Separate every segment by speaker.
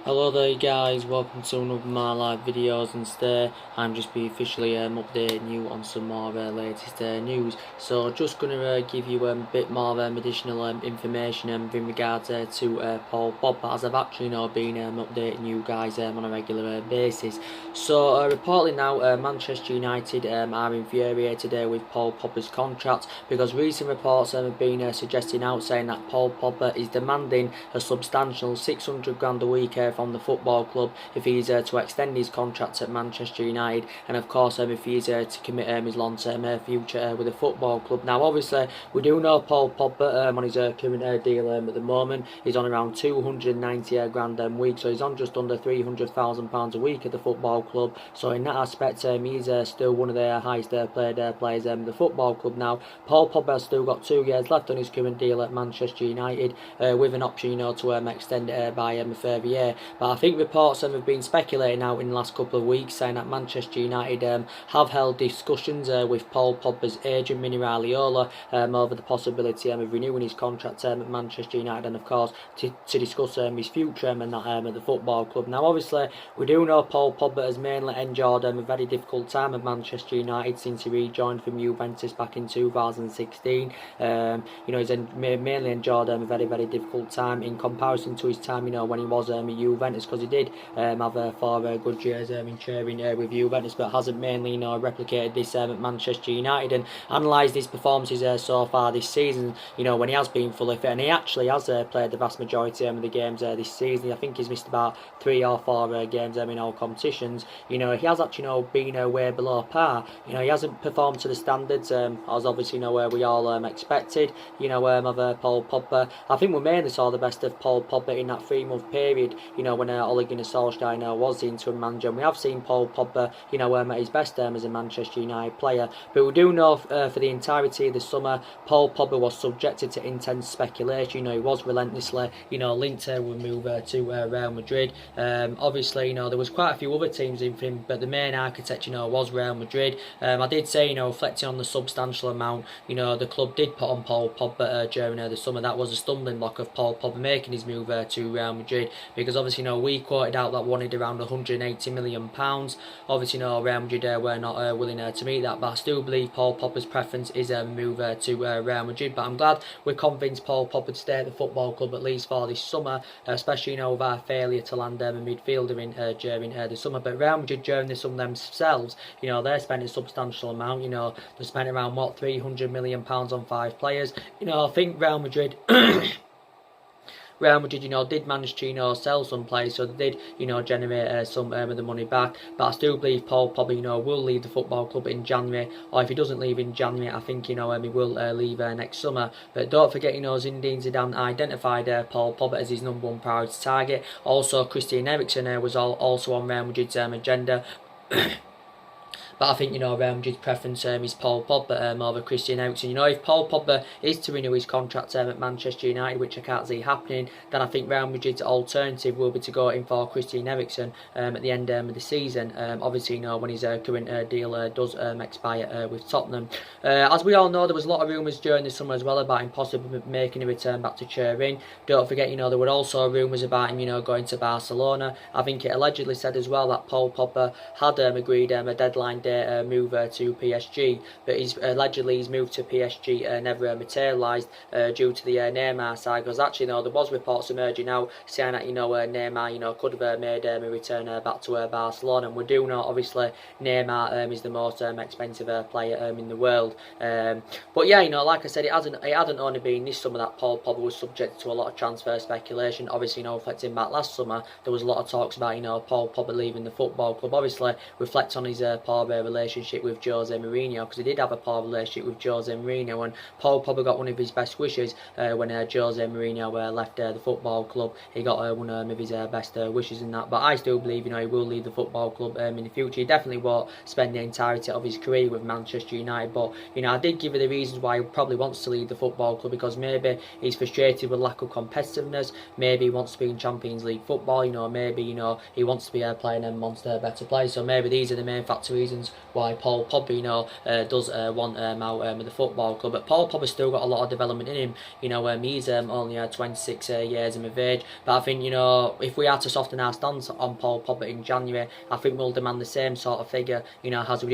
Speaker 1: Hello there guys, welcome to another of my live videos, and today I'm just be officially updating you on some more latest news. So just going to give you a bit more additional information in regards to Paul Pogba, as I've actually been updating you guys on a regular basis. So reportedly now Manchester United are infuriated with Paul Pogba's contract, because recent reports have been suggesting out saying that Paul Pogba is demanding a substantial 600 grand a week from the football club if he's to extend his contract at Manchester United, and of course if he's to commit his long-term future with the football club. Now obviously we do know Paul Pogba on his current deal at the moment he's on around 290 grand a week, so he's on just under £300,000 a week at the football club. So in that aspect he's still one of the highest paid players in the football club. Now Paul Pogba has still got 2 years left on his current deal at Manchester United, with an option to extend it by a further year. But I think reports have been speculating out in the last couple of weeks saying that Manchester United have held discussions with Paul Pogba's agent Mini Raiola over the possibility of renewing his contract at Manchester United, and of course to discuss his future and that at the football club. Now obviously we do know Paul Pogba has mainly endured a very difficult time at Manchester United since he rejoined from Juventus back in 2016. He's mainly endured a very difficult time in comparison to his time when he was at Juventus, because he did have 4 good years in training with Juventus, but hasn't mainly replicated this at Manchester United. And analysed his performances so far this season, when he has been fully fit, and he actually has played the vast majority of the games this season. I think he's missed about 3 or 4 games in all competitions. He has actually been way below par. He hasn't performed to the standards as obviously we all expected of Paul Pogba. I think we mainly saw the best of Paul Pogba in that 3-month period when Ole Gunnar Solskjaer was the interim manager, and we have seen Paul Pogba at his best as a Manchester United player. But we do know for the entirety of the summer Paul Pogba was subjected to intense speculation. He was relentlessly linked with a move to Real Madrid. Obviously there was quite a few other teams in for him, but the main architect was Real Madrid. I did say reflecting on the substantial amount the club did put on Paul Pogba during the summer, that was a stumbling block of Paul Pogba making his move to Real Madrid, because obviously we quoted out that wanted around £180 million. Obviously Real Madrid were not willing to meet that, but I still believe Paul Pogba's preference is a move to Real Madrid. But I'm glad we're convinced Paul Pogba to stay at the football club at least for this summer, especially with our failure to land a midfielder in during the summer. But Real Madrid during the summer themselves, they're spending a substantial amount. They spent around £300 million on 5 players. I think Real Madrid did manage to, sell some players, so they did, generate some of the money back. But I still believe Paul Pogba, will leave the football club in January, or if he doesn't leave in January, I think, he will leave next summer. But don't forget, Zinedine Zidane identified Paul Pogba as his #1 priority target. Also, Christian Eriksen was also on Real Madrid's agenda. But I think, Real Madrid's preference is Paul Pogba over Christian Eriksen. If Paul Pogba is to renew his contract at Manchester United, which I can't see happening, then I think Real Madrid's alternative will be to go in for Christian Eriksen at the end of the season. Obviously, when his current deal does expire with Tottenham. As we all know, there was a lot of rumours during the summer as well about him possibly making a return back to Turin. Don't forget, there were also rumours about him, going to Barcelona. I think it allegedly said as well that Paul Pogba had agreed a deadline day move to PSG, but allegedly his move to PSG never materialised due to the Neymar side, because actually there was reports emerging out saying that Neymar could have made a return back to Barcelona, and we do know obviously Neymar is the most expensive player in the world. But yeah, like I said, it hadn't only been this summer that Paul Pogba was subject to a lot of transfer speculation. Obviously, reflecting back last summer, there was a lot of talks about Paul Pogba leaving the football club. Obviously, reflect on his poor relationship with Jose Mourinho, because he did have a poor relationship with Jose Mourinho, and Paul Pogba got one of his best wishes when Jose Mourinho left the football club. He got one of his best wishes in that. But I still believe he will leave the football club in the future. He definitely won't spend the entirety of his career with Manchester United, but I did give you the reasons why he probably wants to leave the football club, because maybe he's frustrated with lack of competitiveness, maybe he wants to be in Champions League football, maybe he wants to be playing amongst better players. So maybe these are the main reasons reasons why Paul Pogba, does want out of the football club. But Paul Pogba's still got a lot of development in him. He's only 26 years of age. But I think, if we are to soften our stance on Paul Pogba in January, I think we'll demand the same sort of figure, as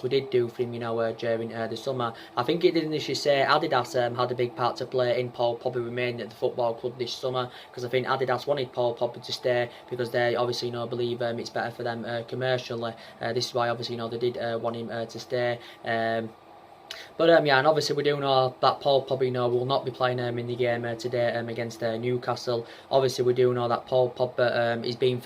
Speaker 1: we did do for him, during the summer. I think it didn't actually say Adidas had a big part to play in Paul Pogba remaining at the football club this summer, because I think Adidas wanted Paul Pogba to stay because they obviously believe it's better for them commercially. This is why obviously they did want him to stay. But and obviously we do know that Paul Pogba will not be playing in the game today against Newcastle. Obviously we do know that Paul Pogba is being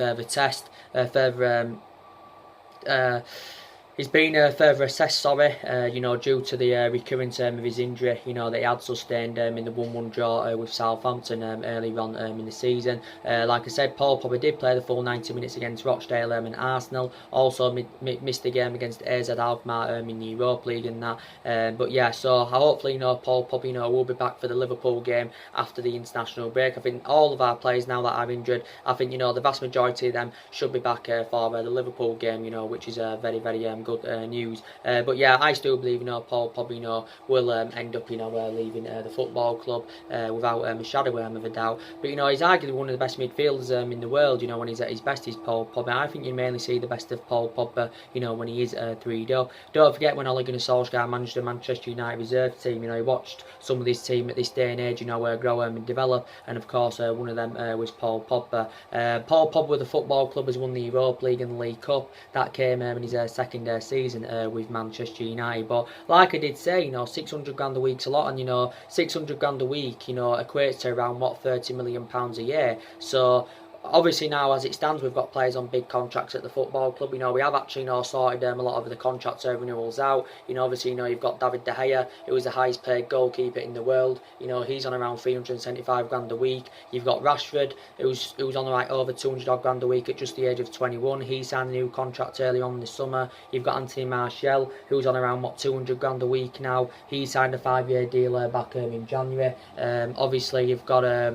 Speaker 1: he's been further assessed, due to the recurrence of his injury, that he had sustained in the 1-1 draw with Southampton earlier on in the season. Like I said, Paul Pogba did play the full 90 minutes against Rochdale and Arsenal. Also missed the game against AZ Alkmaar in the Europa League and that. But yeah, so hopefully, Paul Pogba, will be back for the Liverpool game after the international break. I think all of our players now that are injured, I think, the vast majority of them should be back for the Liverpool game, which is very, very good news. But yeah, I still believe Paul Pogba will end up leaving the football club without a shadow of a doubt. But he's arguably one of the best midfielders in the world. When he's at his best, is Paul Pogba. I think you mainly see the best of Paul Pogba when he is 3'd up. Don't forget when Ole Gunnar Solskjaer managed the Manchester United reserve team, he watched some of this team at this day and age grow and develop, and of course one of them was Paul Pogba. Paul Pogba with the football club has won the Europa League and the League Cup. That came in his second season with Manchester United. But like I did say, 600 grand a week's a lot, and 600 grand a week, equates to around £30 million a year. So obviously now, as it stands, we've got players on big contracts at the football club. We have actually sorted a lot of the contract renewals out. Obviously, you've got David De Gea, who is the highest paid goalkeeper in the world. He's on around 375 grand a week. You've got Rashford, who's on over 200 odd grand a week at just the age of 21. He signed a new contract early on this summer. You've got Anthony Martial, who's on around 200 grand a week now. He signed a 5-year deal back in January. Obviously, you've got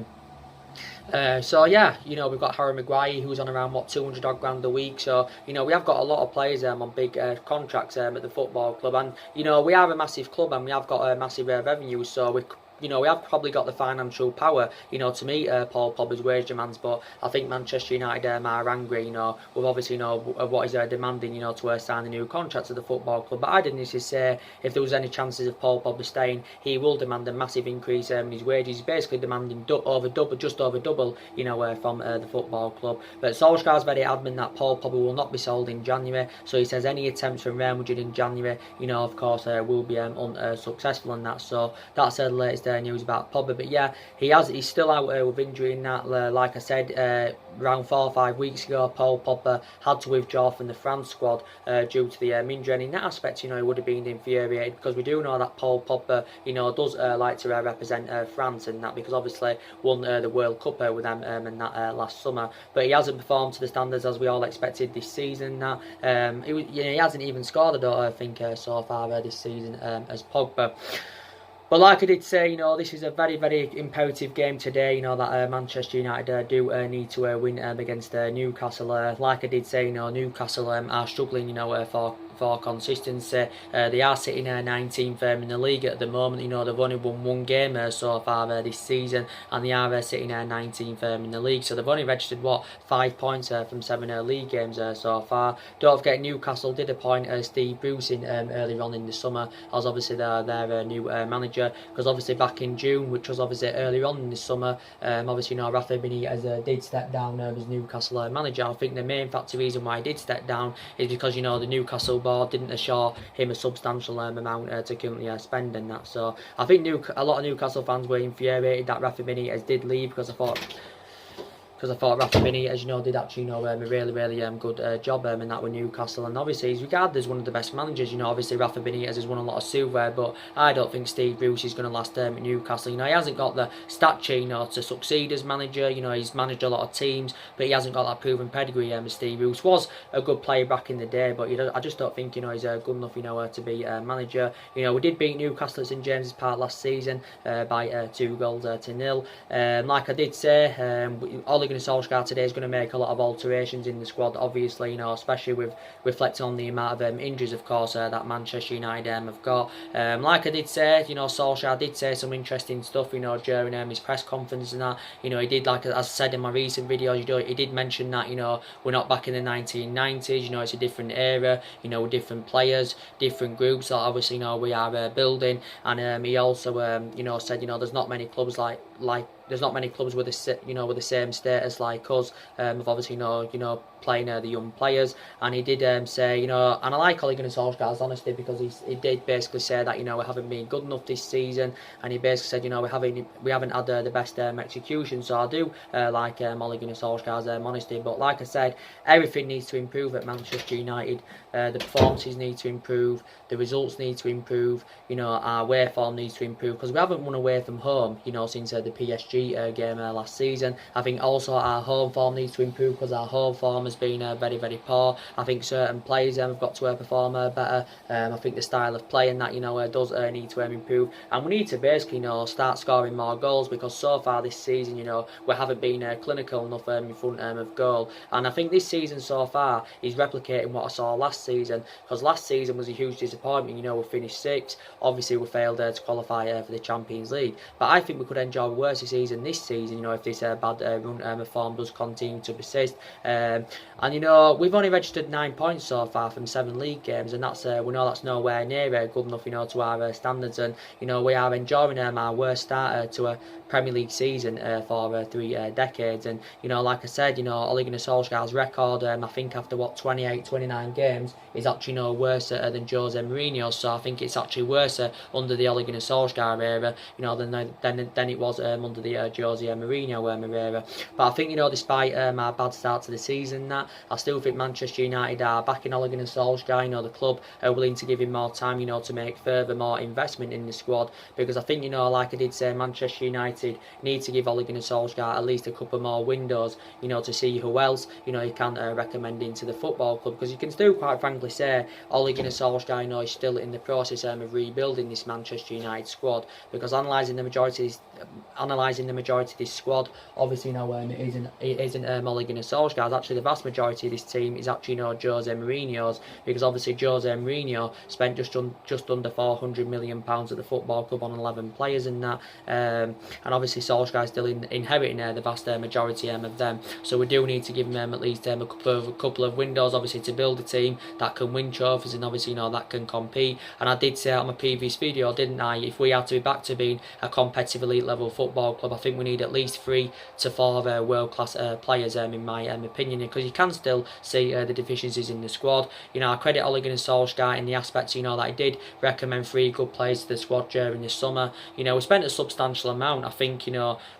Speaker 1: so yeah, we've got Harry Maguire, who's on around 200 odd grand a week. So we have got a lot of players on big contracts at the football club, and we are a massive club and we have got a massive revenue. So we have probably got the financial power, to meet Paul Pogba's wage demands. But I think Manchester United are angry, with obviously, what he's demanding, to sign a new contract to the football club. But I didn't necessarily say if there was any chances of Paul Pogba staying, he will demand a massive increase in his wages. He's basically demanding just over double, from the football club. But Solskjaer's very adamant that Paul Pogba will not be sold in January. So he says any attempts from Real Madrid in January, of course, will be unsuccessful in that. So that's the latest news about Pogba. But yeah, he's still out with injury in that. Like I said, around 4 or 5 weeks ago, Paul Pogba had to withdraw from the France squad due to the injury, and in that aspect, he would have been infuriated, because we do know that Paul Pogba, does like to represent France, and that because obviously won the World Cup with them and that last summer. But he hasn't performed to the standards as we all expected this season. Now he hasn't even scored, I don't think, so far this season as Pogba. But like I did say, this is a very, very imperative game today, that Manchester United do need to win against Newcastle. Like I did say, Newcastle are struggling, for consistency. They are sitting 19th in the league at the moment. They've only won one game so far this season, and they are sitting 19th in the league. So they've only registered 5 points from 7 league games so far. Don't forget, Newcastle did appoint Steve Bruce in earlier on in the summer as obviously their new manager, because obviously back in June, which was obviously earlier on in the summer, obviously Rafa Benitez did step down as Newcastle manager. I think the main factor reason why he did step down is because the Newcastle board didn't assure him a substantial amount to currently spend and that. So I think a lot of Newcastle fans were infuriated that Rafa Benitez did leave, because I thought Rafa Benitez, did actually, a really, really good job in that with Newcastle. And obviously, he's regarded as one of the best managers. Obviously, Rafa Benitez has won a lot of silverware, but I don't think Steve Bruce is going to last at Newcastle. He hasn't got the stature, to succeed as manager. He's managed a lot of teams, but he hasn't got that proven pedigree. Steve Bruce was a good player back in the day, but I just don't think, he's good enough, to be a manager. We did beat Newcastle at St James's Park last season by 2 goals to 0. Like I did say, Ole Gunnar Solskjaer today is going to make a lot of alterations in the squad, obviously, especially with reflecting on the amount of injuries, of course, that Manchester United have got. Like I did say, Solskjaer did say some interesting stuff, during his press conference and that. He did, like as I said in my recent videos, he did mention that, we're not back in the 1990s, it's a different era, with different players, different groups that obviously, we are building. And he also, said, there's not many clubs like there's not many clubs with the same status like us, of obviously playing the young players. And he did say, and I like Ole Gunnar Solskjaer's honesty, because he did basically say that we haven't been good enough this season, and he basically said we haven't had the best execution. So I do like Ole Gunnar Solskjaer's honesty. But like I said, everything needs to improve at Manchester United. The performances need to improve, the results need to improve, our away form needs to improve, because we haven't won away from home, since the PSG game last season. I think also our home form needs to improve, because our home form has been very, very poor. I think certain players have got to perform better. I think the style of playing that does need to improve, and we need to basically start scoring more goals, because so far this season we haven't been clinical enough in front of goal. And I think this season so far is replicating what I saw last season, because last season was a huge disappointment. We finished 6th. Obviously we failed to qualify for the Champions League, but I think we could enjoy a worse season this season, if this bad run of form does continue to persist. And we've only registered 9 points so far from 7 league games, and that's we know that's nowhere near good enough to our standards. And we are enjoying our worst start to a Premier League season for 3 decades. And like I said, Ole Gunnar Solskjaer's record, I think after 28-29 games, is actually worse than Jose Mourinho's. So I think it's actually worse under the Ole Gunnar Solskjaer era, than it was under the Jose Mourinho era. But I think despite our bad start to the season, I still think Manchester United are backing Ole Gunnar Solskjaer. The club are willing to give him more time, to make further more investment in the squad, because I think like I did say, Manchester United need to give Ole Gunnar Solskjaer at least a couple more windows, to see who else he can recommend into the football club, because you can still quite frankly say Ole Gunnar Solskjaer is still in the process of rebuilding this Manchester United squad, because analysing the majority of this squad, obviously it isn't Ole Gunnar Solskjaer's. Actually the vast majority of this team is actually Jose Mourinho's, because obviously Jose Mourinho spent just under £400 million at the football club on 11 players and that, and obviously Solskjaer is still inheriting the vast majority of them. So we do need to give him at least a couple of windows, obviously, to build a team that can win trophies and obviously that can compete. And I did say on my previous video, didn't I, if we had to be back to being a competitive elite level football club, I think we need at least 3 to 4 world class players, in my opinion, because you can still see the deficiencies in the squad. I credit Ole Gunnar Solskjaer in the aspects that he did recommend 3 good players to the squad during the summer. We spent a substantial amount. I think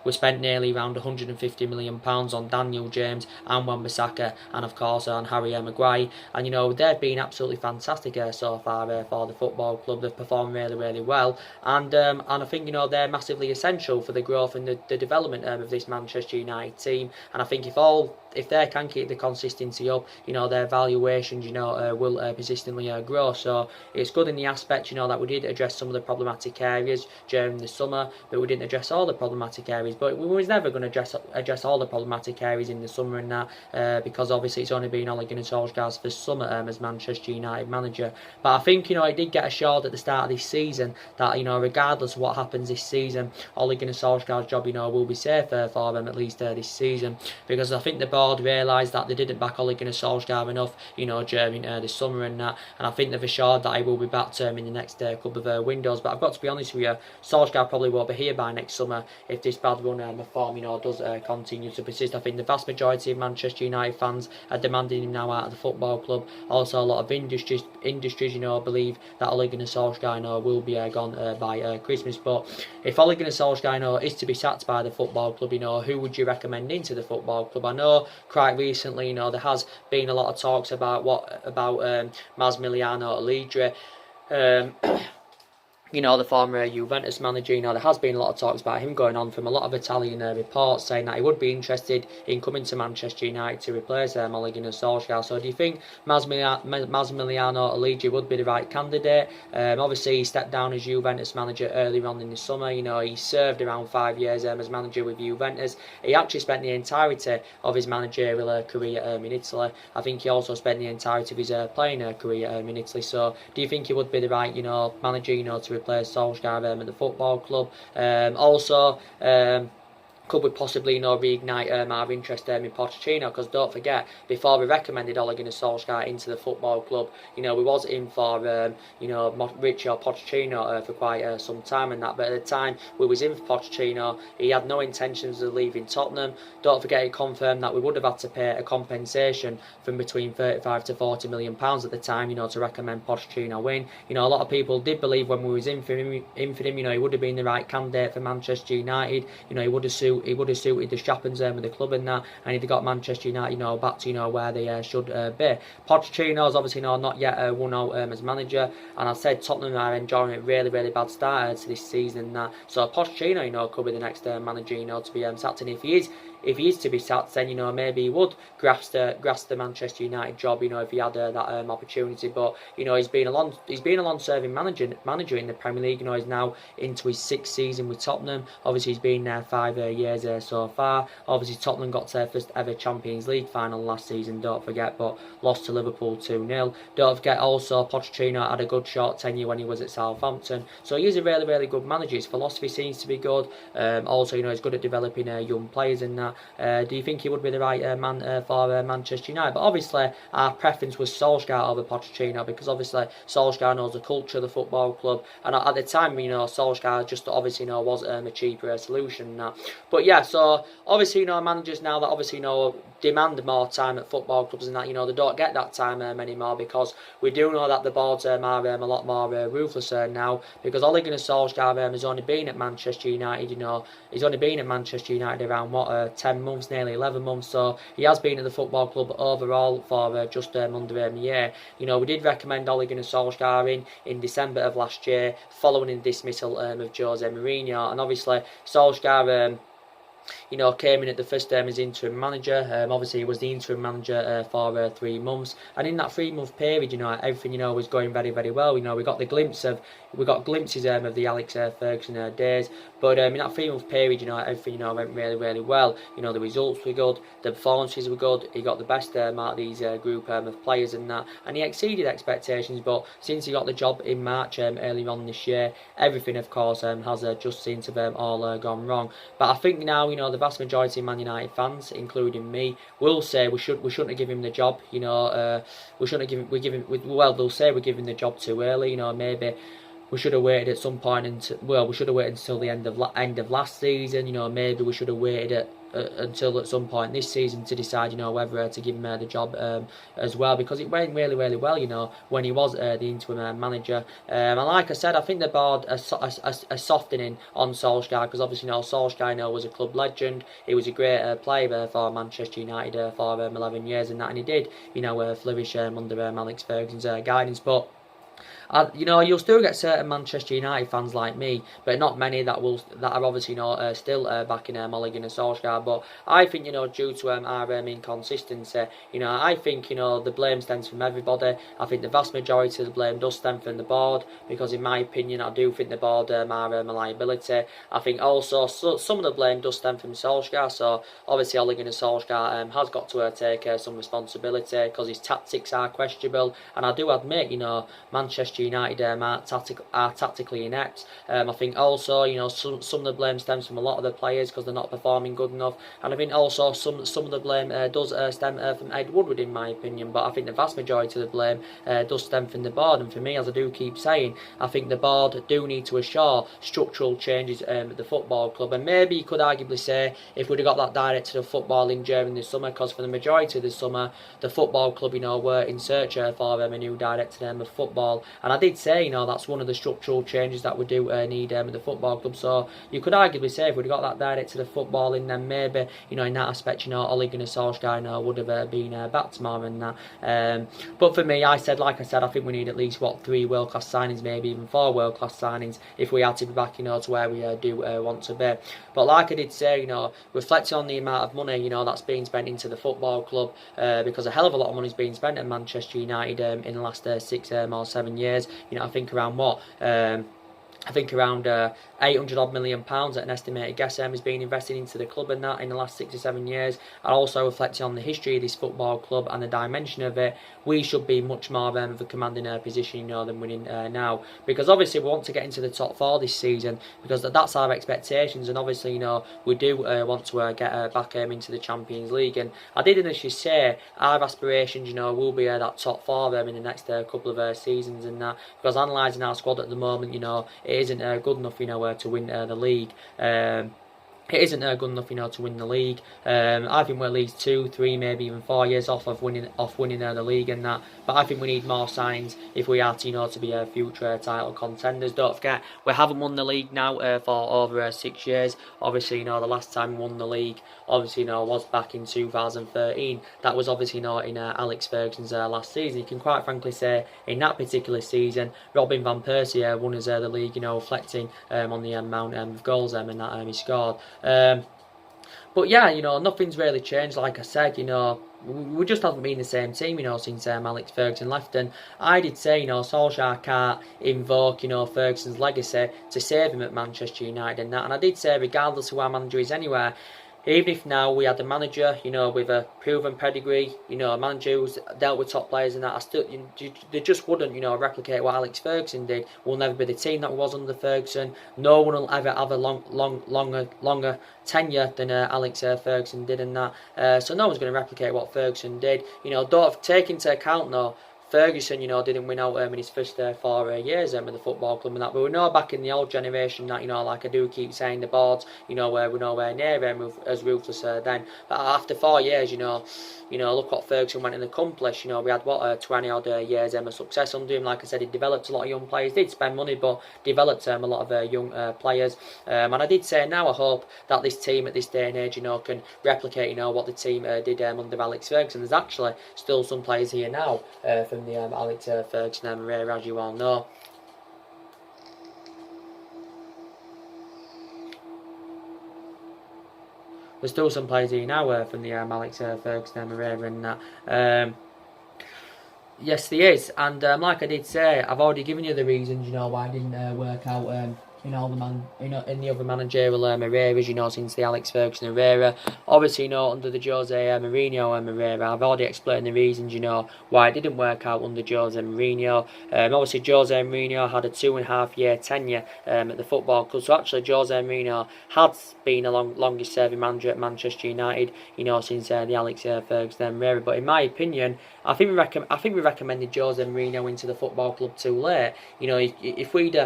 Speaker 1: we spent nearly around £150 million on Daniel James and Wan-Bissaka, and of course on Harry Maguire. And they've been absolutely fantastic so far for the football club. They've performed really, really well, and I think they're massively essential for the growth and the development of this Manchester United team. And I think if they can keep the consistency up, their valuations, will persistently grow. So it's good in the aspect, that we did address some of the problematic areas during the summer, but we didn't address all the problematic areas. But we was never going to address all the problematic areas in the summer and that, because obviously it's only been Ole Gunnar Solskjaer's first summer as Manchester United manager. But I think, it did get assured at the start of this season that, regardless of what happens this season, Ole Gunnar Solskjaer's job, will be safe for them at least this season, because I think the board realised that they didn't back Ole Gunnar Solskjaer enough, during the summer and that, and I think they've assured that he will be back in the next couple of windows. But I've got to be honest with you, Solskjaer probably won't be here by next summer if this bad run of form, does continue to persist. I think the vast majority of Manchester United fans are demanding him now out of the football club. Also, a lot of industries, believe that Ole Gunnar Solskjaer will be gone by Christmas. But if Ole Gunnar Solskjaer is to be sacked by the football club, who would you recommend into the football club? I know quite recently, there has been a lot of talks about Massimiliano Allegri. the former Juventus manager. There has been a lot of talks about him going on from a lot of Italian reports saying that he would be interested in coming to Manchester United to replace Ole Gunnar Solskjaer. So do you think Massimiliano Allegri would be the right candidate? Obviously, he stepped down as Juventus manager earlier on in the summer. He served around 5 years as manager with Juventus. He actually spent the entirety of his managerial career in Italy. I think he also spent the entirety of his playing career in Italy. So do you think he would be the right, manager, to replace Solskjaer at the football club? Could we possibly reignite our interest in Pochettino? Because don't forget, before we recommended Ole Gunnar Solskjaer into the football club, we was in for Mauricio Pochettino for quite some time and that. But at the time we was in for Pochettino, he had no intentions of leaving Tottenham. Don't forget, he confirmed that we would have had to pay a compensation from between 35 to 40 million pounds at the time, to recommend Pochettino in. A lot of people did believe when we was in for him, he would have been the right candidate for Manchester United. He would have suited the strappings with the club and that, and he'd have got Manchester United, back to where they should be. Pochettino's obviously not yet won out as manager, and I said Tottenham are enjoying a really, really bad start to this season and that. So Pochettino, could be the next manager, to be sacked, and if he is to be sacked, then maybe he would grasp the Manchester United job, if he had that opportunity. But he's been a long-serving manager in the Premier League. He's now into his 6th season with Tottenham. Obviously, he's been there 5 years so far. Obviously, Tottenham got to their first ever Champions League final last season, don't forget, but lost to Liverpool 2-0. Don't forget also, Pochettino had a good short tenure when he was at Southampton. So he is a really, really good manager. His philosophy seems to be good. Also, he's good at developing young players and that. Do you think he would be the right man for Manchester United? But obviously, our preference was Solskjaer over Pochettino, because obviously Solskjaer knows the culture of the football club, and at the time, Solskjaer just obviously was a cheaper solution and that. But yeah, so obviously managers now that obviously demand more time at football clubs and that, they don't get that time anymore, because we do know that the boards are a lot more ruthless now, because Ole Gunnar Solskjaer has only been at Manchester United. He's only been at Manchester United around 10 months, nearly 11 months. So he has been at the football club overall for just under a year. We did recommend Ole Gunnar Solskjaer in December of last year, following the dismissal of Jose Mourinho, and obviously Solskjaer came in at the first term as interim manager. Obviously, he was the interim manager for 3 months, and in that 3-month period, everything was going very, very well. We got glimpses of the Alex Ferguson days, but in that 3-month period, everything went really, really well. The results were good, the performances were good. He got the best out of these group of players and that, and he exceeded expectations. But since he got the job in March early on this year, everything, of course, has just seemed to have all gone wrong. But I think now, the vast majority of Man United fans, including me, will say we shouldn't have given him the job. We shouldn't have they'll say we're giving the job too early. Maybe we should have waited at some point we should have waited until the end of last season. Maybe we should have waited until at some point this season to decide, whether to give him the job as well, because it went really, really well, when he was the interim manager. And like I said, I think the board are softening on Solskjaer, because obviously, Solskjaer was a club legend. He was a great player for Manchester United for 11 years and that, and he did, flourish under Alex Ferguson's guidance. But you'll still get certain Manchester United fans like me, but not many that are obviously still backing Ole Gunnar Solskjaer. But I think due to our inconsistency, I think the blame stems from everybody. I think the vast majority of the blame does stem from the board, because in my opinion, I do think the board are a liability. I think also some of the blame does stem from Solskjaer. So obviously Ole Gunnar Solskjaer has got to take some responsibility, because his tactics are questionable, and I do admit Manchester United are tactically inept. I think also some of the blame stems from a lot of the players, because they're not performing good enough, and I think also some of the blame does stem from Ed Woodward, in my opinion. But I think the vast majority of the blame does stem from the board, and for me, as I do keep saying, I think the board do need to assure structural changes at the football club. And maybe you could arguably say, if we'd have got that director of footballing during the summer, because for the majority of the summer the football club were in search for a new director of football, and And I did say, that's one of the structural changes that we do need at the football club. So you could arguably say if we'd got that director of footballing, then maybe, in that aspect, Ole Gunnar Solskjaer, would have been back tomorrow and that. But for me, like I said, I think we need at least, 3 world-class signings, maybe even 4 world-class signings, if we had to be back, to where we do want to be. But like I did say, reflecting on the amount of money, that's being spent into the football club, because a hell of a lot of money is being spent at Manchester United in the last 6 or 7 years. I think around around £800 odd million at an estimated guess has been invested into the club and that in the last 6 or 7 years. And also reflecting on the history of this football club and the dimension of it, we should be much more of a commanding position, than winning now. Because obviously we want to get into the top 4 this season, because that's our expectations. And obviously, we do want to get back into the Champions League. And I did initially say our aspirations, will be that top 4 in the next couple of seasons and that. Because analysing our squad at the moment, it isn't good enough, to win the league. It isn't good enough, to win the league. I think we're at least 2, 3, maybe even 4 years off winning the league and that. But I think we need more signs if we are to be future title contenders. Don't forget, we haven't won the league now for over 6 years. Obviously, the last time we won the league, obviously, was back in 2013. That was obviously, in Alex Ferguson's last season. You can quite frankly say, in that particular season, Robin van Persie won us the league, reflecting on the amount of goals and that he scored. But yeah, nothing's really changed. Like I said, we just haven't been the same team, since Alex Ferguson left. And I did say, Solskjaer can't invoke, Ferguson's legacy to save him at Manchester United and that. And I did say, regardless of who our manager is anywhere, even if now we had a manager, with a proven pedigree, a manager who's dealt with top players and that, they just wouldn't, replicate what Alex Ferguson did. We'll never be the team that was under Ferguson. No one will ever have a longer tenure than Alex Ferguson did and that. So no one's going to replicate what Ferguson did. Don't take into account though, Ferguson, didn't win out in his first 4 years with the football club and that. But we know back in the old generation that, like I do keep saying, the boards, we're nowhere near as ruthless then. But after 4 years, look what Ferguson went and accomplished. We had 20 odd years of success under him. Like I said, he developed a lot of young players. Did spend money, but developed a lot of young players. And I did say now I hope that this team at this day and age, can replicate, what the team did under Alex Ferguson. There's actually still some players here now from the Alex Ferguson era, as you all know. There's still some players here now from the Alex Ferguson era and that. Yes, there is. And like I did say, I've already given you the reasons, why it didn't work out in the other managerial eras, since the Alex Ferguson era. Obviously, under the Jose Mourinho era, I've already explained the reasons, why it didn't work out under Jose Mourinho. Obviously, Jose Mourinho had a 2.5-year tenure at the football club. So actually, Jose Mourinho has been the longest serving manager at Manchester United, since the Alex Ferguson era. But in my opinion, I think we recommended Jose Mourinho into the football club too late. If we'd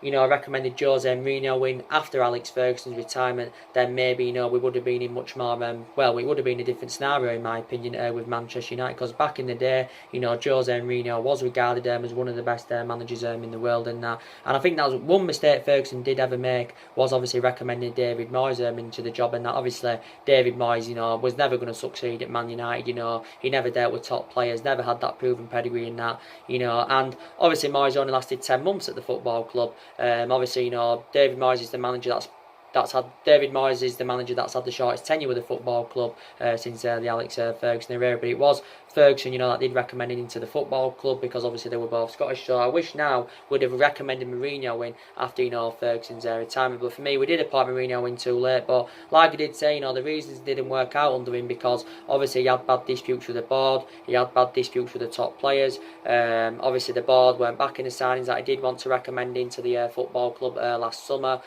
Speaker 1: recommended Jose Mourinho in after Alex Ferguson's retirement, then maybe, we would have been in much more, it would have been a different scenario, in my opinion, with Manchester United. Because back in the day, Jose Mourinho was regarded as one of the best managers in the world and that. And I think that was one mistake Ferguson did ever make, was obviously recommending David Moyes into the job. And that obviously, David Moyes, was never going to succeed at Man United. He never dealt with top players, never had that proven pedigree in that. And obviously Moyes only lasted 10 months at the football club. Obviously, David Moyes is the manager that's had the shortest tenure with the football club since the Alex Ferguson era. But it was Ferguson, that did recommend him into the football club, because obviously they were both Scottish. So I wish now we'd have recommended Mourinho in after Ferguson's retirement. But for me, we did appoint Mourinho in too late. But like I did say, the reasons it didn't work out under him, because obviously he had bad disputes with the board, he had bad disputes with the top players. Obviously the board weren't backing the signings that I did want to recommend into the football club last summer.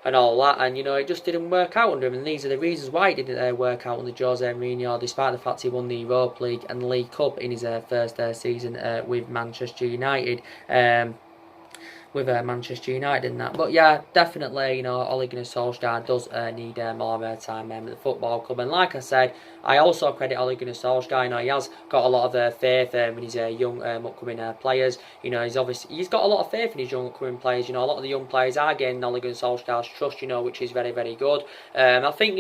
Speaker 1: And all that, and it just didn't work out under him. And these are the reasons why it didn't work out under Jose Mourinho, despite the fact he won the Europa League and the League Cup in his first season with Manchester United. with Manchester United and that. But yeah, definitely, Ole Gunnar Solskjaer does need more time at the football club. And like I said, I also credit Ole Gunnar Solskjaer. He has got a lot of faith in his young upcoming players. He's got a lot of faith in his young upcoming players. A lot of the young players are getting Ole Gunnar Solskjaer's trust. Which is very, very good. I think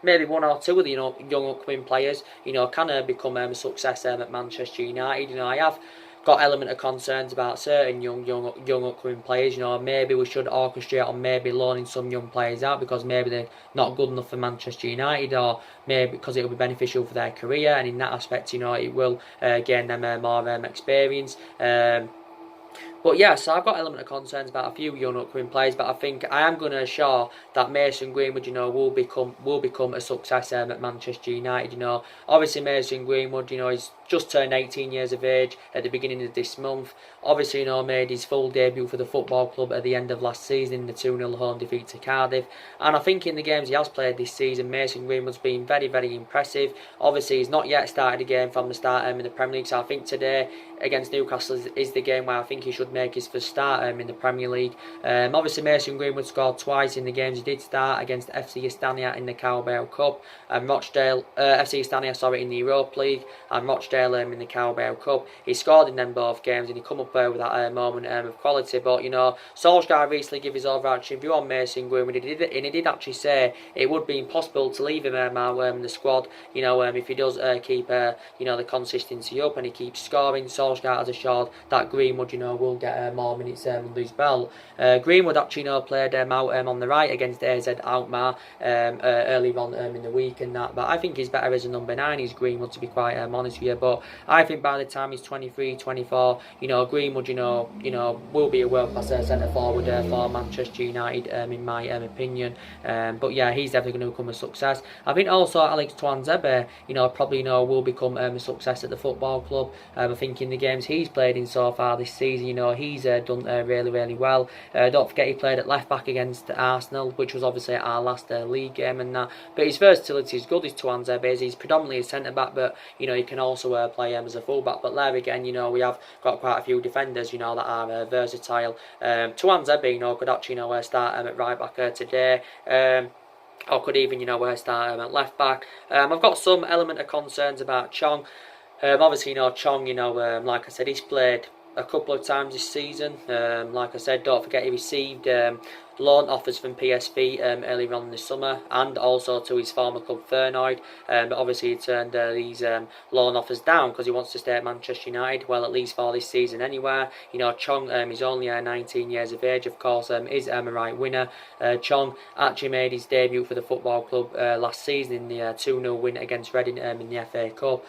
Speaker 1: maybe one or two of the young upcoming players can become a success at Manchester United. I have got element of concerns about certain young upcoming players. Maybe we should orchestrate on maybe loaning some young players out because maybe they're not good enough for Manchester United, or maybe because it will be beneficial for their career, and in that aspect, it will gain them more experience. But yeah, so I've got element of concerns about a few young upcoming players, but I think I am going to assure that Mason Greenwood, will become a success at Manchester United. Obviously Mason Greenwood, he's just turned 18 years of age at the beginning of this month. Obviously, made his full debut for the football club at the end of last season in the 2-0 home defeat to Cardiff. And I think in the games he has played this season, Mason Greenwood's been very, very impressive. Obviously, he's not yet started a game from the start in the Premier League, so I think today against Newcastle is the game where I think he should make his first start in the Premier League. Obviously, Mason Greenwood scored twice in the games he did start against FC Astana in the Carabao Cup and Rochdale, FC Astana, in the Europa League, and Rochdale in the Carabao Cup. He scored in them both games and he come up with that moment of quality. But Solskjaer recently gave his overarching view on Mason Greenwood, and he did actually say it would be impossible to leave him in the squad. If he does keep the consistency up and he keeps scoring. Solskjaer has assured that Greenwood will get more minutes under his belt. Greenwood actually played out on the right against AZ Alkmaar earlier on in the week and that. But I think he's better as a number 9. He's Greenwood, to be quite honest with you. But I think by the time he's 23, 24, Greenwood, will be a world-class centre forward for Manchester United, in my opinion. But yeah, he's definitely going to become a success. I think also Alex Tuanzebe, probably will become a success at the football club. I think in the games he's played in so far this season, he's done really, really well. Don't forget he played at left back against Arsenal, which was obviously our last league game and that. But his versatility is good. His Tuanzebe is he's predominantly a centre back, but he can also play as a full back. But there again, we have got quite a few defenders, that are versatile. Tuanzebe, could actually start at right back today. Or could even start at left back. I've got some element of concerns about Chong. Obviously, Chong, like I said, he's played a couple of times this season. Like I said, don't forget he received loan offers from PSV earlier on this summer, and also to his former club Feyenoord. But obviously he turned these loan offers down because he wants to stay at Manchester United, well, at least for this season anywhere. Chong is only 19 years of age, of course, is a right winner. Chong actually made his debut for the football club last season in the 2-0 win against Reading in the FA Cup.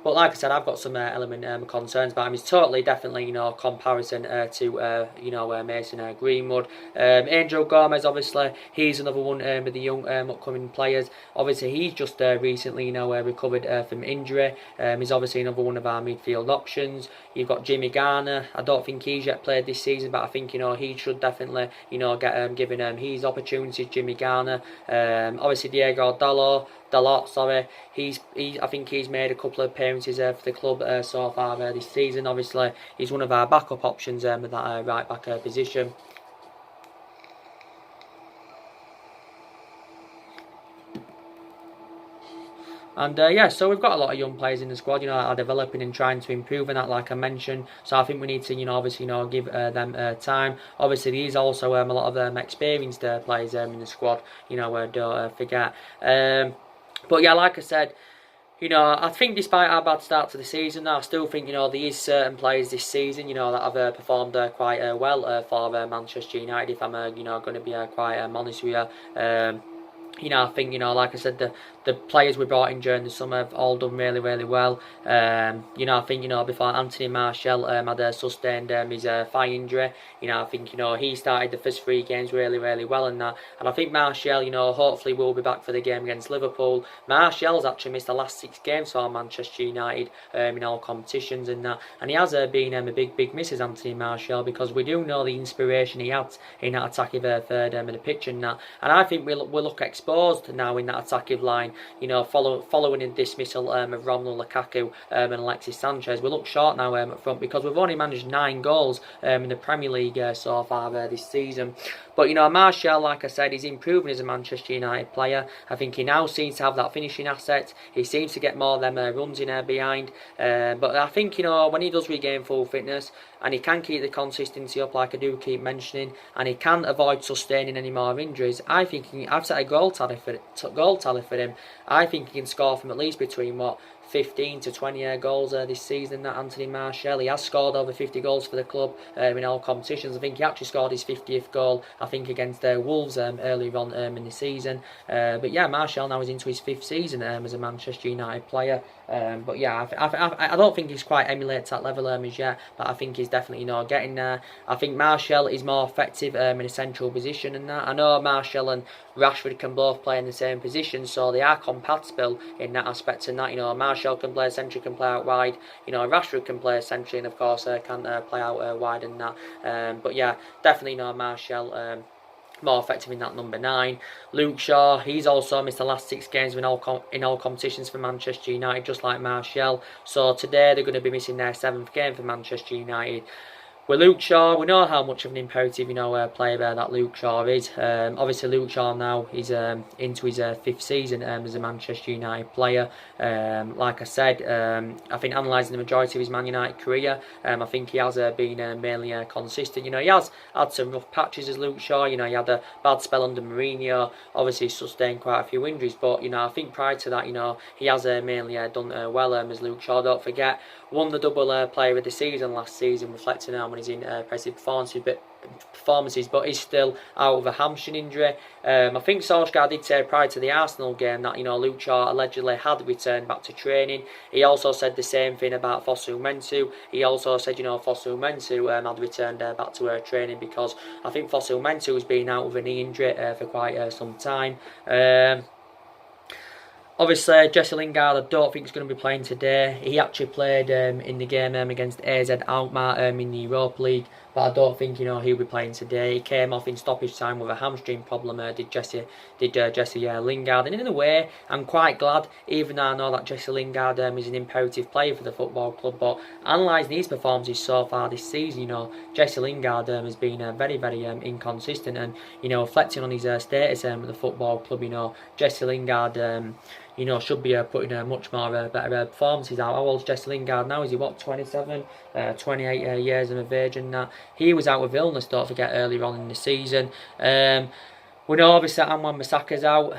Speaker 1: But like I said, I've got some element concerns about him. He's totally, definitely, comparison to Mason Greenwood. Angel Gomez, obviously, he's another one with the young upcoming players. Obviously, he's just recently, recovered from injury. He's obviously another one of our midfield options. You've got Jimmy Garner. I don't think he's yet played this season, but I think he should definitely get given his opportunities. Jimmy Garner. Obviously, Diego Dalot. I think he's made a couple of appearances for the club so far this season. Obviously, he's one of our backup options with that right back position. And yeah, so we've got a lot of young players in the squad, that are developing and trying to improve, and that, like I mentioned. So I think we need to, obviously, give them time. Obviously, there's also a lot of experienced players in the squad, don't forget. But yeah, like I said, I think despite our bad start to the season, I still think, there is certain players this season, that have performed quite well for Manchester United, if I'm, going to be quite honest with you. I think, like I said, the players we brought in during the summer have all done really, really well. I think, before Anthony Martial had sustained his thigh injury, I think, he started the first 3 games really, really well and that. And I think Martial, hopefully will be back for the game against Liverpool. Martial's actually missed the last 6 games for Manchester United in all competitions and that. And he has been a big miss as Anthony Martial, because we do know the inspiration he had in that attacking third of the pitch and that. And I think we'll look exposed exposed now in that attacking line. You know, following the dismissal of Romelu Lukaku and Alexis Sanchez, we look short now up front because we've only managed 9 goals in the Premier League so far this season. But you know, Martial, like I said, he's improving as a Manchester United player. I think he now seems to have that finishing asset. He seems to get more of them runs in behind. But I think, you know, when he does regain full fitness and he can keep the consistency up, like I do keep mentioning, and he can avoid sustaining any more injuries, I think I've set a goal tally for him. I think he can score from at least between 15 to 20 goals this season, that Anthony Martial. He has scored over 50 goals for the club in all competitions. I think he actually scored his 50th goal, I think, against Wolves earlier on in the season. But yeah, Martial now is into his 5th season as a Manchester United player. But yeah, I don't think he's quite emulates that level as yet, but I think he's definitely, you know, getting there. I think Martial is more effective in a central position than that. I know Martial and Rashford can both play in the same position, so they are compatible in that aspect. And that, you know, Martial can play central, can play out wide. You know, Rashford can play centrally, and of course can play out wide and that. But yeah, definitely, you know, Martial more effective in that number 9. Luke Shaw, he's also missed the last 6 games in all competitions for Manchester United, just like Martial. So today they're going to be missing their 7th game for Manchester United. With Luke Shaw, we know how much of an imperative, you know, player that Luke Shaw is. Obviously, Luke Shaw now is into his 5th season as a Manchester United player. Like I said, I think analysing the majority of his Man United career, I think he has been mainly consistent. You know, he has had some rough patches as Luke Shaw. You know, he had a bad spell under Mourinho. Obviously, he sustained quite a few injuries. But, you know, I think prior to that, you know, he has mainly done well as Luke Shaw. Don't forget, won the double player of the season last season, reflecting on when he's in impressive performances, but he's still out of a hamstring injury. I think Solskjaer did say prior to the Arsenal game that, you know, Luke Shaw allegedly had returned back to training. He also said the same thing about Fosu Mensah. He also said, you know, Fosu Mensah had returned back to training because I think Fosu Mensah has been out with a knee injury for quite some time. Obviously, Jesse Lingard, I don't think he's going to be playing today. He actually played in the game against AZ Alkmaar in the Europa League, but I don't think, you know, he'll be playing today. He came off in stoppage time with a hamstring problem. Did Jesse Lingard, and in a way, I'm quite glad, even though I know that Jesse Lingard is an imperative player for the football club. But analysing his performances so far this season, you know, Jesse Lingard has been very, very inconsistent, and, you know, reflecting on his status with the football club, you know, Jesse Lingard. You know, should be putting much more better performances out. How old's Jesse Lingard now? Is he, 27? 28 years of age, and that. He was out with illness, don't forget, earlier on in the season. We know obviously that Wan-Bissaka's out.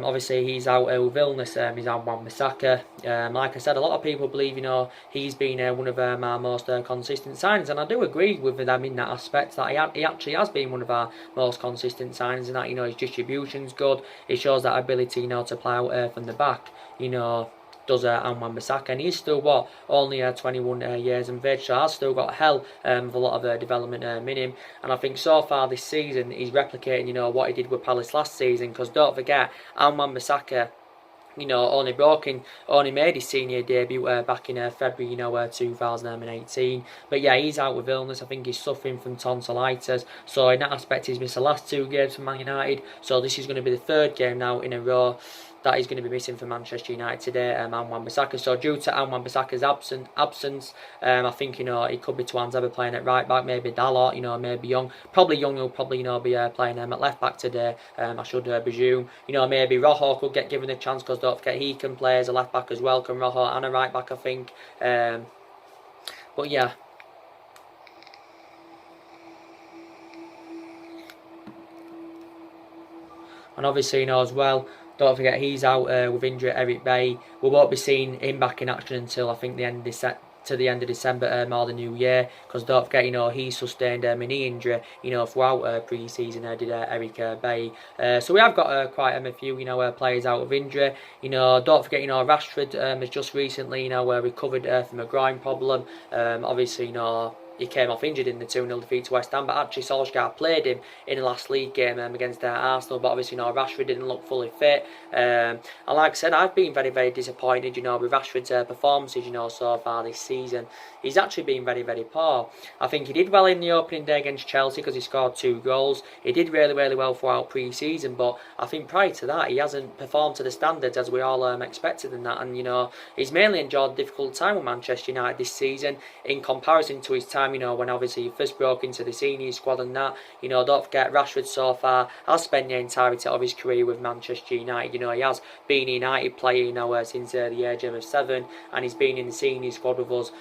Speaker 1: Obviously he's out with illness. He's out Wan-Bissaka. Like I said, a lot of people believe, you know, he's been one of our most consistent signings, and I do agree with them in that aspect. That he actually has been one of our most consistent signings, and that, you know, his distribution's good. He shows that ability, you know, to play out from the back. You know, does Wan-Bissaka, and he's still only 21 years of age, so has still got hell of a lot of development in him. And I think so far this season he's replicating, you know, what he did with Palace last season, because don't forget, Wan-Bissaka, you know, only made his senior debut back in February, you know, 2018. But yeah, he's out with illness. I think he's suffering from tonsillitis. So in that aspect, he's missed the last 2 games for Man United. So this is going to be the 3rd game now in a row that he's going to be missing for Manchester United today, Wan-Bissaka. So due to Wan-Bissaka's absence, I think, you know, it could be Tuanzebe playing at right back, maybe Dalot, you know, maybe Young. Probably Young will probably, you know, be playing at left back today, I should presume. You know, maybe Rojo could get given a chance, because don't forget, he can play as a left back as well, can Rojo, and a right back, I think. But yeah. And obviously, you know, as well, don't forget he's out with injury, Eric Bailly. We won't be seeing him back in action until I think the end of December or the new year, because don't forget, you know, he sustained a knee injury, you know, throughout pre-season, did Eric Bailly. So we have got quite a few, you know, players out of injury. You know, don't forget, you know, Rashford has just recently, you know, recovered from a groin problem. Obviously, you know, he came off injured in the 2-0 defeat to West Ham, but actually Solskjaer played him in the last league game against Arsenal, but obviously, Rashford didn't look fully fit. And like I said, I've been very, very disappointed, with Rashford's performances, so far this season. He's actually been very, very poor. I think he did well in the opening day against Chelsea because he scored 2 goals. He did really, really well throughout pre-season, but I think prior to that, he hasn't performed to the standards as we all expected in that. And, he's mainly enjoyed a difficult time with Manchester United this season in comparison to his time, when obviously he first broke into the senior squad and that. Don't forget, Rashford so far has spent the entirety of his career with Manchester United. He has been a United player, since the age of 7, and he's been in the senior squad with us,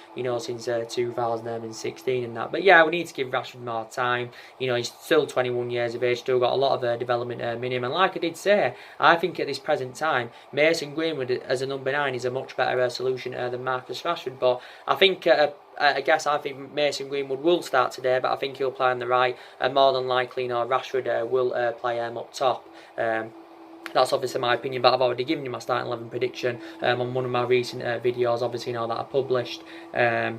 Speaker 1: since 2016 and that. But yeah, we need to give Rashford more time. He's still 21 years of age, still got a lot of development in him. And like I did say, I think at this present time, Mason Greenwood as a number 9 is a much better solution than Marcus Rashford. But I think I think Mason Greenwood will start today, but I think he'll play on the right, and more than likely, Rashford will play up top. That's obviously my opinion, but I've already given you my starting 11 prediction on one of my recent videos, obviously, that I published. Yeah.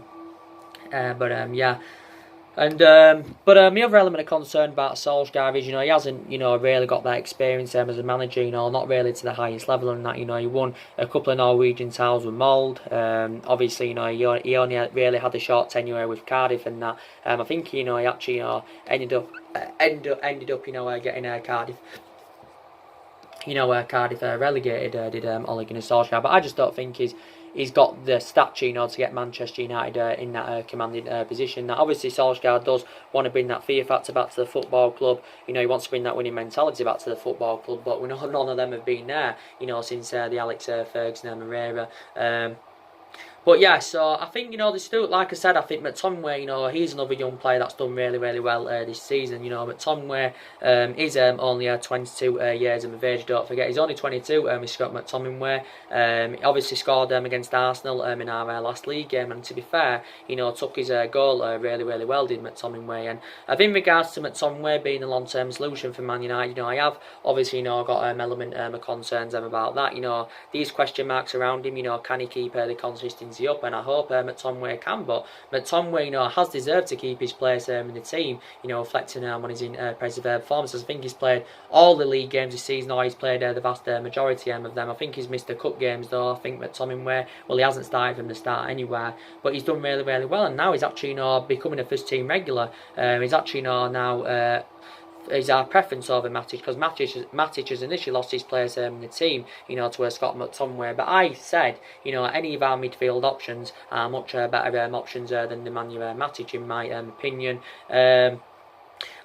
Speaker 1: But my other element of concern about Solskjaer is, he hasn't, really got that experience as a manager, not really to the highest level and that. He won a couple of Norwegian titles with Mould. Obviously, he only really had a short tenure with Cardiff and that. I think, he actually, ended up, getting Cardiff. Cardiff relegated, did Ole Gunnar Solskjaer. But I just don't think he's got the stature, to get Manchester United in that commanding position. Now, obviously, Solskjaer does want to bring that fear factor back to the football club. He wants to bring that winning mentality back to the football club. But we know none of them have been there, since the Alex Ferguson era. But yeah, so I think, there's still, like I said, I think McTominay, he's another young player that's done really, really well this season. McTominay is only 22 years of age, don't forget. He's only 22, he's Scott McTominay. He obviously scored against Arsenal in our last league game, and to be fair, took his goal really, really well, did McTominay. And in regards to McTominay being a long-term solution for Man United, I have obviously, got element of concerns about that. These question marks around him, can he keep the consistency up, and I hope McTominay can, but McTominay, has deserved to keep his place in the team, reflecting on his impressive performances. I think he's played all the league games this season, or he's played the vast majority of them. I think he's missed the cup games though. I think McTominay, well, he hasn't started from the start anywhere, but he's done really, really well, and now he's actually, becoming a first team regular. He's actually, now is our preference over Matic, because Matic has initially lost his place in the team, to Scott McTominay. But I said, any of our midfield options are much better options than the Matic, in my opinion.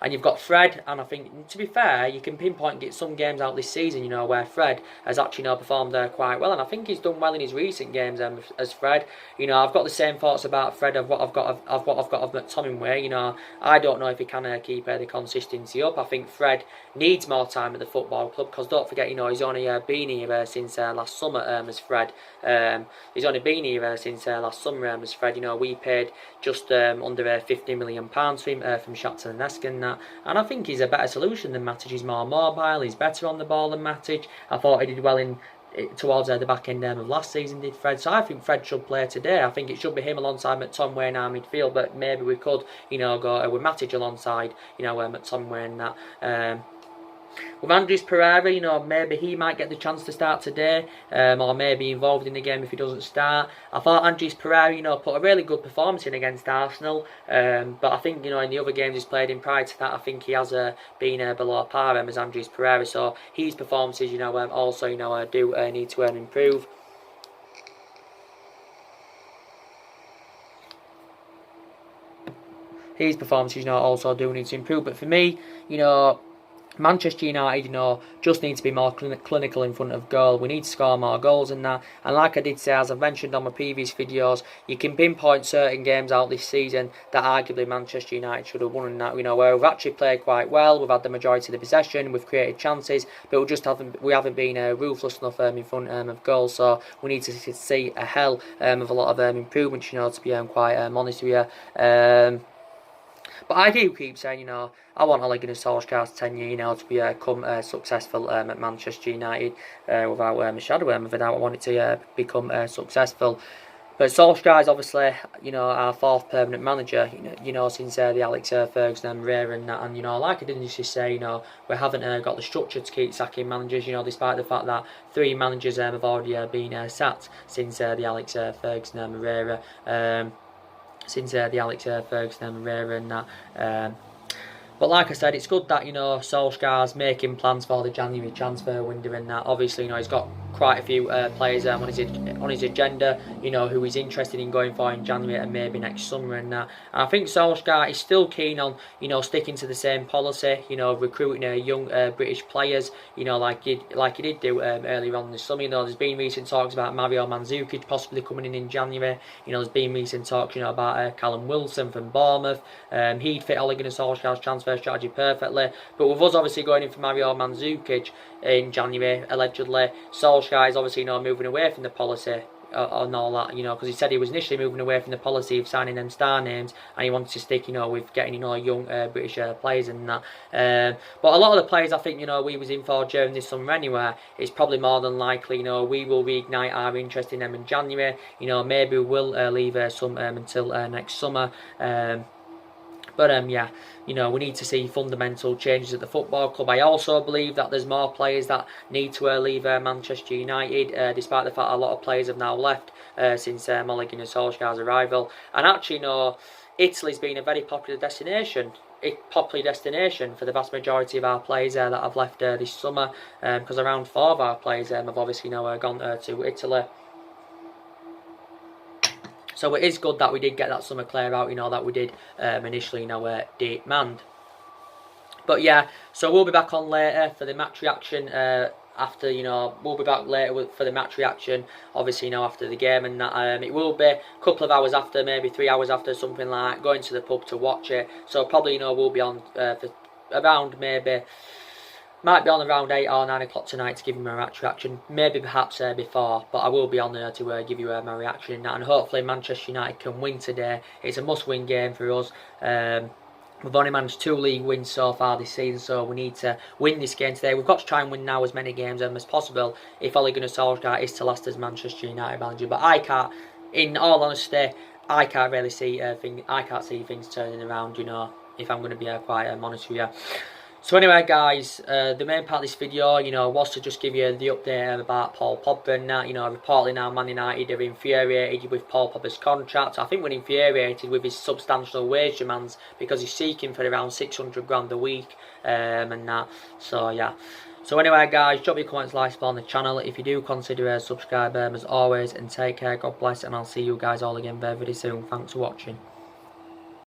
Speaker 1: And you've got Fred, and I think, to be fair, you can pinpoint and get some games out this season, where Fred has actually performed quite well, and I think he's done well in his recent games as Fred. I've got the same thoughts about Fred of what I've got of McTominay. I don't know if he can keep the consistency up. I think Fred needs more time at the football club, because don't forget, he's only been here since last summer as Fred. He's only been here since last summer as Fred. We paid just under £50 million for him from Shakhtar Donetsk and that. And I think he's a better solution than Matic. He's more mobile, he's better on the ball than Matic. I thought he did well towards the back end of last season, did Fred. So I think Fred should play today. I think it should be him alongside McTominay in our midfield, but maybe we could, go with Matic alongside, McTominay and that. With Andres Pereira, maybe he might get the chance to start today, or maybe involved in the game if he doesn't start. I thought Andres Pereira, put a really good performance in against Arsenal, but I think, in the other games he's played in prior to that, I think he has been below par as Andres Pereira, so his performances, also, do need to improve. His performances, also do need to improve, but for me, Manchester United, just need to be more clinical in front of goal. We need to score more goals in that. And like I did say, as I've mentioned on my previous videos, you can pinpoint certain games out this season that arguably Manchester United should have won in that. Where we've actually played quite well, we've had the majority of the possession, we've created chances, but we haven't been ruthless enough in front of goals. So we need to see a hell of a lot of improvements, to be quite honest with you. But I do keep saying, I want Ole Gunnar Solskjaer's tenure, to become successful at Manchester United without a shadow of a doubt. I want it to become successful. But Solskjaer is obviously, you know, our fourth permanent manager, you know since the Alex Ferguson and Moreira and that. And, you know, like I didn't just say, you know, we haven't got the structure to keep sacking managers, you know, despite the fact that 3 managers have already been sacked since the Alex Ferguson and Moreira. Since the Alex Ferguson and Moreira and that. But like I said, it's good that, you know, Solskjaer's making plans for the January transfer window and that. Obviously, you know, he's got quite a few players on his agenda, you know, who he's interested in going for in January and maybe next summer and that. And I think Solskjaer is still keen on, you know, sticking to the same policy, you know, recruiting young British players, you know, like he did do earlier on this summer. You know, there's been recent talks about Mario Mandzukic possibly coming in January. You know, there's been recent talks, you know, about Callum Wilson from Bournemouth. He'd fit Ole Gunnar Solskjaer's transfer strategy perfectly. But with us obviously going in for Mario Mandzukic in January, allegedly, Solskjaer is obviously, you know, moving away from the policy and all that, you know, because he said he was initially moving away from the policy of signing them star names, and he wanted to stick, you know, with getting, you know, young British players and that. But a lot of the players I think, you know, we was in for during this summer anyway, it's probably more than likely, you know, we will reignite our interest in them in January. You know, maybe we will leave some until next summer. But yeah, you know, we need to see fundamental changes at the football club. I also believe that there's more players that need to leave Manchester United, despite the fact a lot of players have now left since Ole Gunnar Solskjaer's arrival. And actually, you know, Italy's been a very popular destination for the vast majority of our players that have left this summer, because around 4 of our players have obviously now gone to Italy. So it is good that we did get that summer clear out, you know, that we did initially, you know, demand. But yeah, so we'll be back on later for the match reaction. After, you know, we'll be back later for the match reaction, obviously, you know, after the game and that. It will be a couple of hours after, maybe 3 hours after, something like that, going to the pub to watch it. So probably, you know, we'll be on for around might be on around 8 or 9 o'clock tonight to give you my match reaction. Maybe perhaps before, but I will be on there to give you my reaction and that. And hopefully Manchester United can win today. It's a must-win game for us. We've only managed 2 league wins so far this season, so we need to win this game today. We've got to try and win now as many games as possible if Ole Gunnar Solskjaer is to last as Manchester United manager. But I can't, in all honesty, I can't really see I can't see things turning around, you know, if I'm going to be quite honest with you. So anyway, guys, the main part of this video, you know, was to just give you the update about Paul Pogba and that. You know, reportedly now Man United are infuriated with Paul Pogba's contract. I think we're infuriated with his substantial wage demands, because he's seeking for around 600 grand a week and that. So yeah. So anyway, guys, drop your comments, like, support on the channel if you do consider subscribe as always, and take care, God bless, and I'll see you guys all again very, very soon. Thanks for watching.